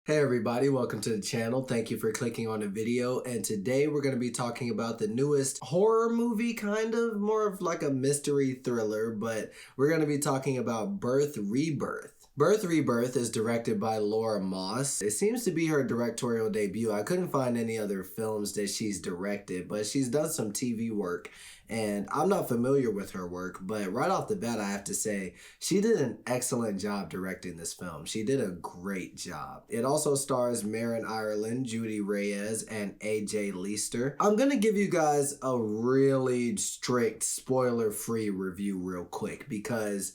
Hey everybody, welcome to the channel. Thank you for clicking on the video. And today we're going to be talking about the newest horror movie, kind of more of like a mystery thriller, but we're going to be talking about Rebirth. Rebirth is directed by Laura Moss. It seems to be her directorial debut. I couldn't find any other films that she's directed, but she's done some TV work. And I'm not familiar with her work, but right off the bat, I have to say, she did an excellent job directing this film. She did a great job. It also stars Marin Ireland, Judy Reyes, and AJ Leister. I'm gonna give you guys a really strict spoiler-free review real quick because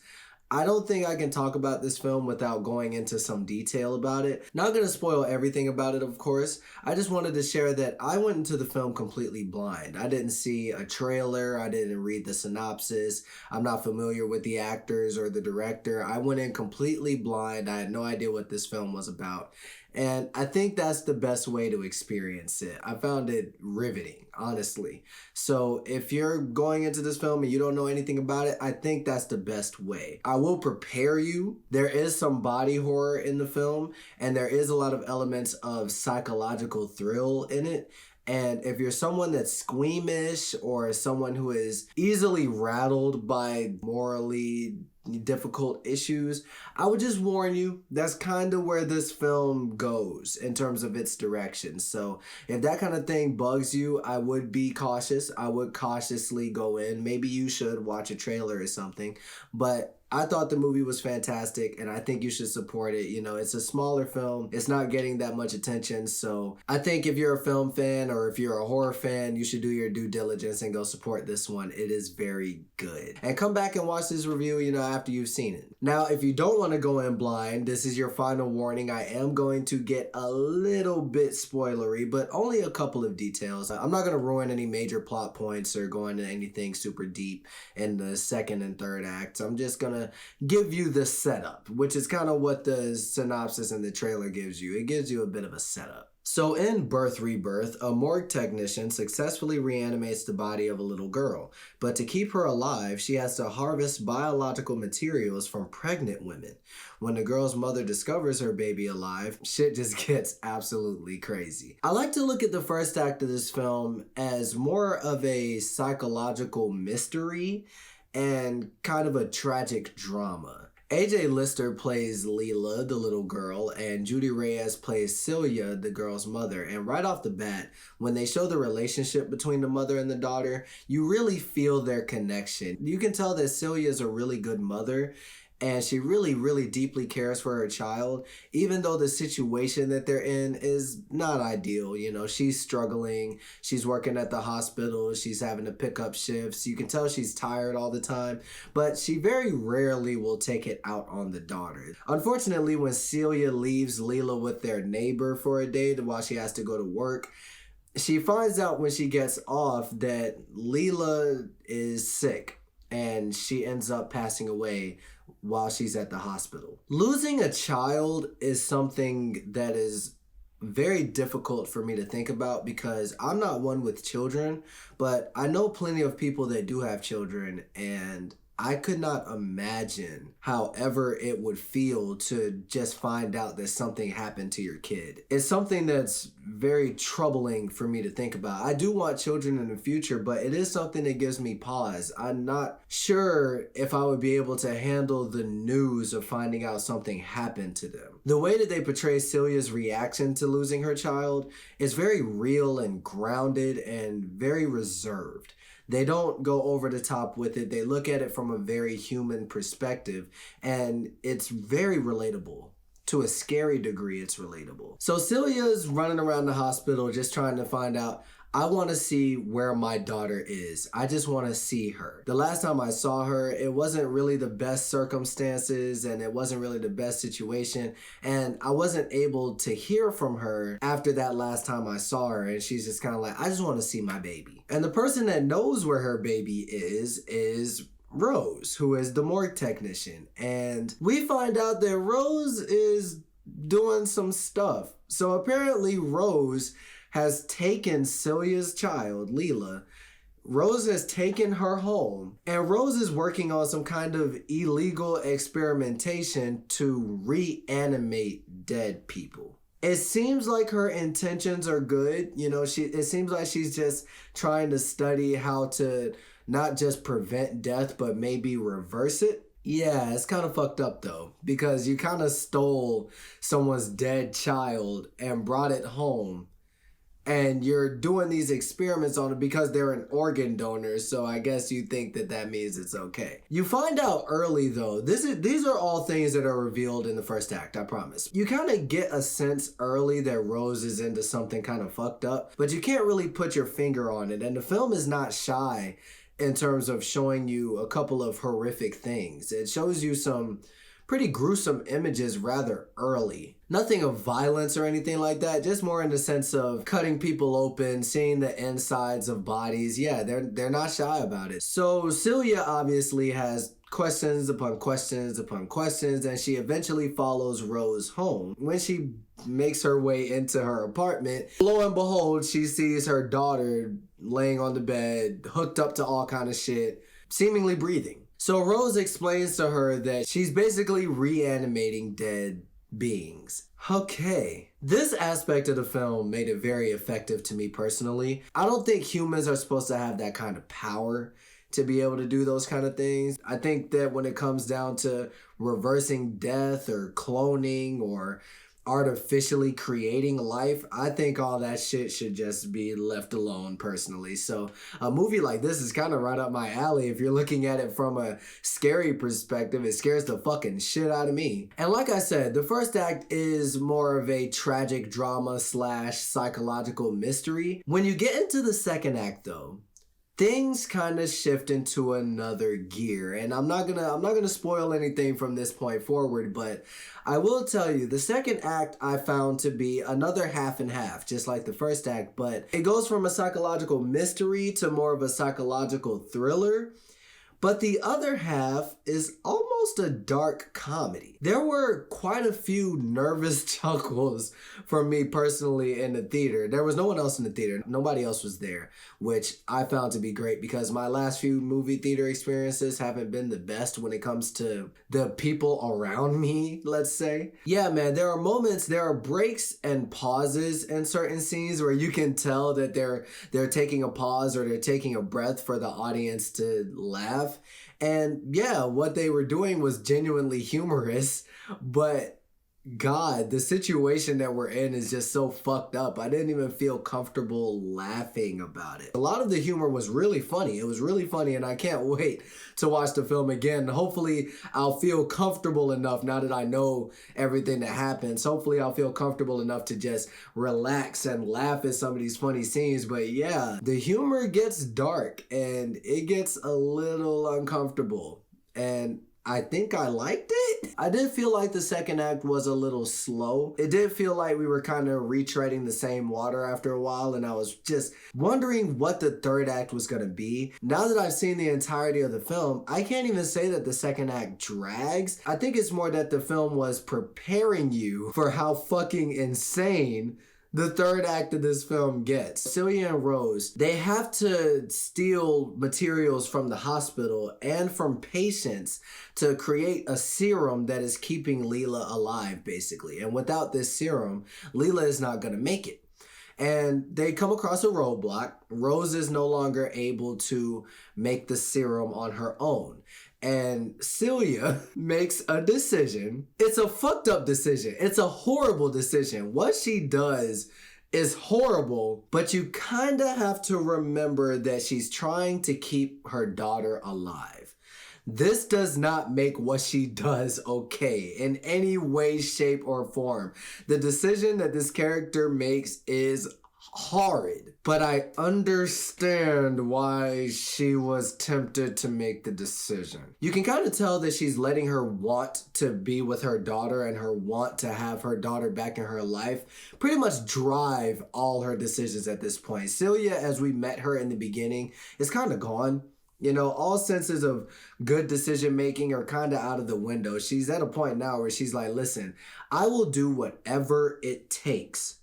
I don't think I can talk about this film without going into some detail about it. Not gonna spoil everything about it, of course. I just wanted to share that I went into the film completely blind. I didn't see a trailer, I didn't read the synopsis, I'm not familiar with the actors or the director. I went in completely blind, I had no idea what this film was about. And I think that's the best way to experience it. I found it riveting, honestly. So if you're going into this film and you don't know anything about it, I think that's the best way. I will prepare you. There is some body horror in the film, and there is a lot of elements of psychological thrill in it. And if you're someone that's squeamish or someone who is easily rattled by morally difficult issues, I would just warn you, that's kind of where this film goes in terms of its direction. So if that kind of thing bugs you, I would be cautious. I would cautiously go in. Maybe you should watch a trailer or something. But I thought the movie was fantastic and I think you should support it. You know, it's a smaller film. It's not getting that much attention. So I think if you're a film fan or if you're a horror fan, you should do your due diligence and go support this one. It is very good. And come back and watch this review, you know, after you've seen it. Now, if you don't want to go in blind, this is your final warning. I am going to get a little bit spoilery, but only a couple of details. I'm not going to ruin any major plot points or go into anything super deep in the second and third acts. I'm just going to give you the setup, which is kind of what the synopsis and the trailer gives you. It gives you a bit of a setup. So in Rebirth, a morgue technician successfully reanimates the body of a little girl, but to keep her alive, she has to harvest biological materials from pregnant women. When the girl's mother discovers her baby alive, shit just gets absolutely crazy. I like to look at the first act of this film as more of a psychological mystery and kind of a tragic drama. AJ Lister plays Leela, the little girl, and Judy Reyes plays Celia, the girl's mother. And right off the bat, when they show the relationship between the mother and the daughter, you really feel their connection. You can tell that Celia is a really good mother, and she really, really deeply cares for her child, even though the situation that they're in is not ideal. You know, she's struggling, she's working at the hospital, she's having to pick up shifts. You can tell she's tired all the time, but she very rarely will take it out on the daughter. Unfortunately, when Celia leaves Leela with their neighbor for a day while she has to go to work, she finds out when she gets off that Leela is sick and she ends up passing away while she's at the hospital. Losing a child is something that is very difficult for me to think about because I'm not one with children, but I know plenty of people that do have children, and I could not imagine however it would feel to just find out that something happened to your kid. It's something that's very troubling for me to think about. I do want children in the future, but it is something that gives me pause. I'm not sure if I would be able to handle the news of finding out something happened to them. The way that they portray Celia's reaction to losing her child is very real and grounded and very reserved. They don't go over the top with it. They look at it from a very human perspective, and it's very relatable. To a scary degree, it's relatable. So Celia's running around the hospital just trying to find out, I want to see where my daughter is. I just want to see her. The last time I saw her, it wasn't really the best circumstances and it wasn't really the best situation. And I wasn't able to hear from her after that last time I saw her. And she's just kind of like, I just want to see my baby. And the person that knows where her baby is Rose, who is the morgue technician. And we find out that Rose is doing some stuff. So apparently Rose has taken Celia's child, Leela. Rose has taken her home, and Rose is working on some kind of illegal experimentation to reanimate dead people. It seems like her intentions are good. You know, it seems like she's just trying to study how to not just prevent death, but maybe reverse it. Yeah, it's kind of fucked up though, because you kind of stole someone's dead child and brought it home, and you're doing these experiments on it because they're an organ donor, so I guess you think that that means it's okay. You find out early though, these are all things that are revealed in the first act, I promise. You kind of get a sense early that Rose is into something kind of fucked up, but you can't really put your finger on it, and the film is not shy in terms of showing you a couple of horrific things. It shows you some pretty gruesome images rather early. Nothing of violence or anything like that, just more in the sense of cutting people open, seeing the insides of bodies. Yeah, they're not shy about it. So Celia obviously has questions upon questions upon questions, and she eventually follows Rose home. When she makes her way into her apartment, lo and behold, she sees her daughter laying on the bed, hooked up to all kind of shit, seemingly breathing. So Rose explains to her that she's basically reanimating dead beings. Okay. This aspect of the film made it very effective to me personally. I don't think humans are supposed to have that kind of power to be able to do those kind of things. I think that when it comes down to reversing death or cloning or artificially creating life, I think all that shit should just be left alone personally. So a movie like this is kind of right up my alley. If you're looking at it from a scary perspective, it scares the fucking shit out of me. And like I said, the first act is more of a tragic drama / psychological mystery. When you get into the second act though, things kind of shift into another gear, and I'm not gonna spoil anything from this point forward, but I will tell you the second act I found to be another half and half, just like the first act, but it goes from a psychological mystery to more of a psychological thriller. But the other half is almost a dark comedy. There were quite a few nervous chuckles from me personally in the theater. There was no one else in the theater. Nobody else was there, which I found to be great because my last few movie theater experiences haven't been the best when it comes to the people around me, let's say. Yeah, man, there are breaks and pauses in certain scenes where you can tell that they're taking a pause or they're taking a breath for the audience to laugh. And yeah, what they were doing was genuinely humorous, but God, the situation that we're in is just so fucked up. I didn't even feel comfortable laughing about it. A lot of the humor was really funny. It was really funny, and I can't wait to watch the film again. Hopefully, I'll feel comfortable enough now that I know everything that happens. Hopefully, I'll feel comfortable enough to just relax and laugh at some of these funny scenes. But yeah, the humor gets dark, and it gets a little uncomfortable. And I think I liked it. I did feel like the second act was a little slow. It did feel like we were kind of retreading the same water after a while, and I was just wondering what the third act was gonna be. Now that I've seen the entirety of the film, I can't even say that the second act drags. I think it's more that the film was preparing you for how fucking insane the third act of this film gets. Celia and Rose, they have to steal materials from the hospital and from patients to create a serum that is keeping Leela alive, basically. And without this serum, Leela is not gonna make it. And they come across a roadblock. Rose is no longer able to make the serum on her own. And Celia makes a decision. It's a fucked up decision. It's a horrible decision. What she does is horrible, but you kind of have to remember that she's trying to keep her daughter alive. This does not make what she does okay in any way, shape, or form. The decision that this character makes is horrid, but I understand why she was tempted to make the decision. You can kind of tell that she's letting her want to be with her daughter and her want to have her daughter back in her life pretty much drive all her decisions at this point. Celia, as we met her in the beginning, is kind of gone. You know, all senses of good decision making are kind of out of the window. She's at a point now where she's like, listen, I will do whatever it takes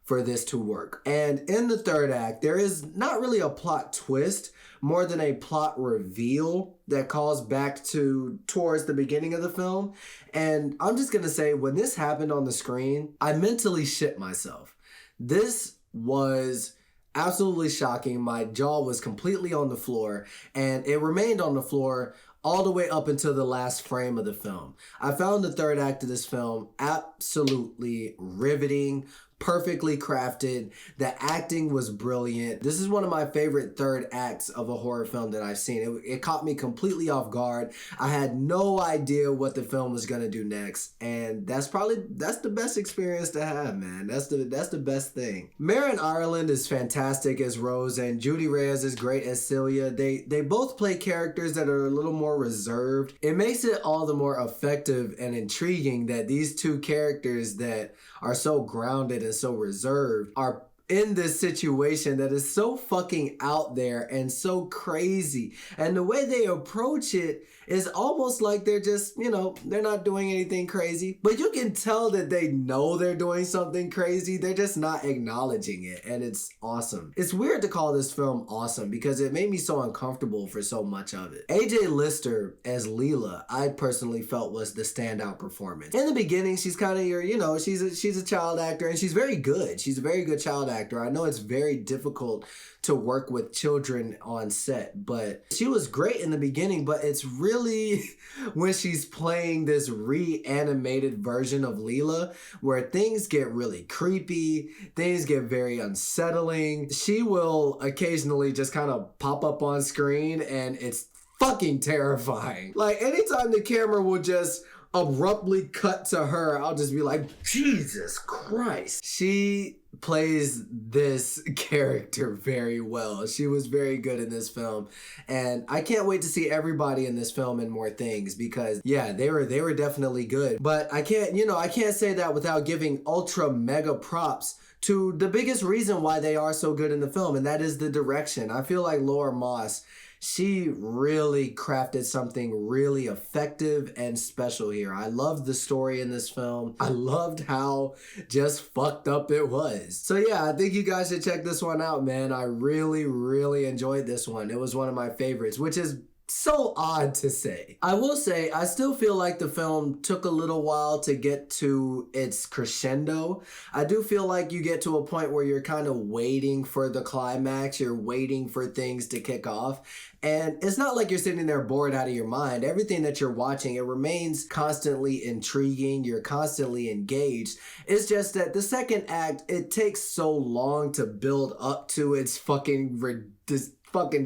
for this to work. And in the third act, there is not really a plot twist, more than a plot reveal that calls back towards the beginning of the film. And I'm just gonna say, when this happened on the screen, I mentally shit myself. This was absolutely shocking. My jaw was completely on the floor, and it remained on the floor all the way up until the last frame of the film. I found the third act of this film absolutely riveting, perfectly crafted. The acting was brilliant. This is one of my favorite third acts of a horror film that I've seen. It caught me completely off guard. I had no idea what the film was gonna do next, and that's the best experience to have, man. That's the best thing. Marin Ireland is fantastic as Rose, and Judy Reyes is great as Celia. They both play characters that are a little more reserved. It makes it all the more effective and intriguing that these two characters that are so grounded and so reserved are in this situation that is so fucking out there and so crazy. And the way they approach it is almost like they're just, they're not doing anything crazy, but you can tell that they know they're doing something crazy. They're just not acknowledging it, and it's awesome. It's weird to call this film awesome because it made me so uncomfortable for so much of it. AJ Lister as Leela, I personally felt was the standout performance. In the beginning, she's kind of your, she's a child actor, and she's very good. She's a very good child actor. I know it's very difficult to work with children on set, but she was great in the beginning. But it's really when she's playing this reanimated version of Leela where things get really creepy, things get very unsettling. She will occasionally just kind of pop up on screen, and it's fucking terrifying. Like, anytime the camera will just abruptly cut to her, I'll just be like, Jesus Christ. She plays this character very well. She was very good in this film, and I can't wait to see everybody in this film in more things, because yeah, they were definitely good. But I can't say that without giving ultra mega props to the biggest reason why they are so good in the film, and that is the direction. I feel like Laura Moss, she really crafted something really effective and special here. I loved the story in this film. I loved how just fucked up it was. So yeah, I think you guys should check this one out, man. I really, really enjoyed this one. It was one of my favorites, which is so odd to say. I will say, I still feel like the film took a little while to get to its crescendo. I do feel like you get to a point where you're kind of waiting for the climax. You're waiting for things to kick off. And it's not like you're sitting there bored out of your mind. Everything that you're watching, it remains constantly intriguing. You're constantly engaged. It's just that the second act, it takes so long to build up to its fucking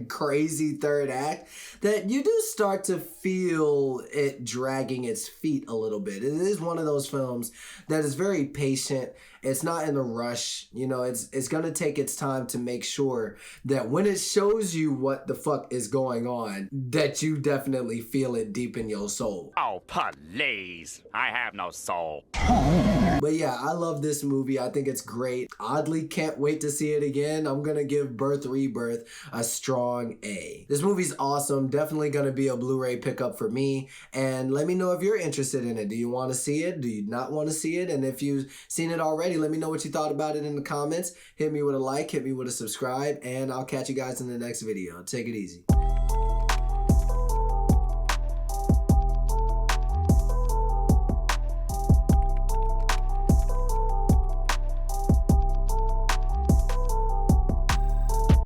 crazy third act that you do start to feel it dragging its feet a little bit. It is one of those films that is very patient. It's not in a rush. It's gonna take its time to make sure that when it shows you what the fuck is going on, that you definitely feel it deep in your soul. Oh, please. I have no soul. But yeah, I love this movie. I think it's great. Oddly, can't wait to see it again. I'm gonna give Rebirth a strong A. This movie's awesome. Definitely gonna be a Blu-ray pickup for me. And let me know if you're interested in it. Do you want to see it? Do you not want to see it? And if you've seen it already, let me know what you thought about it in the comments. Hit me with a like, hit me with a subscribe, and I'll catch you guys in the next video. Take it easy.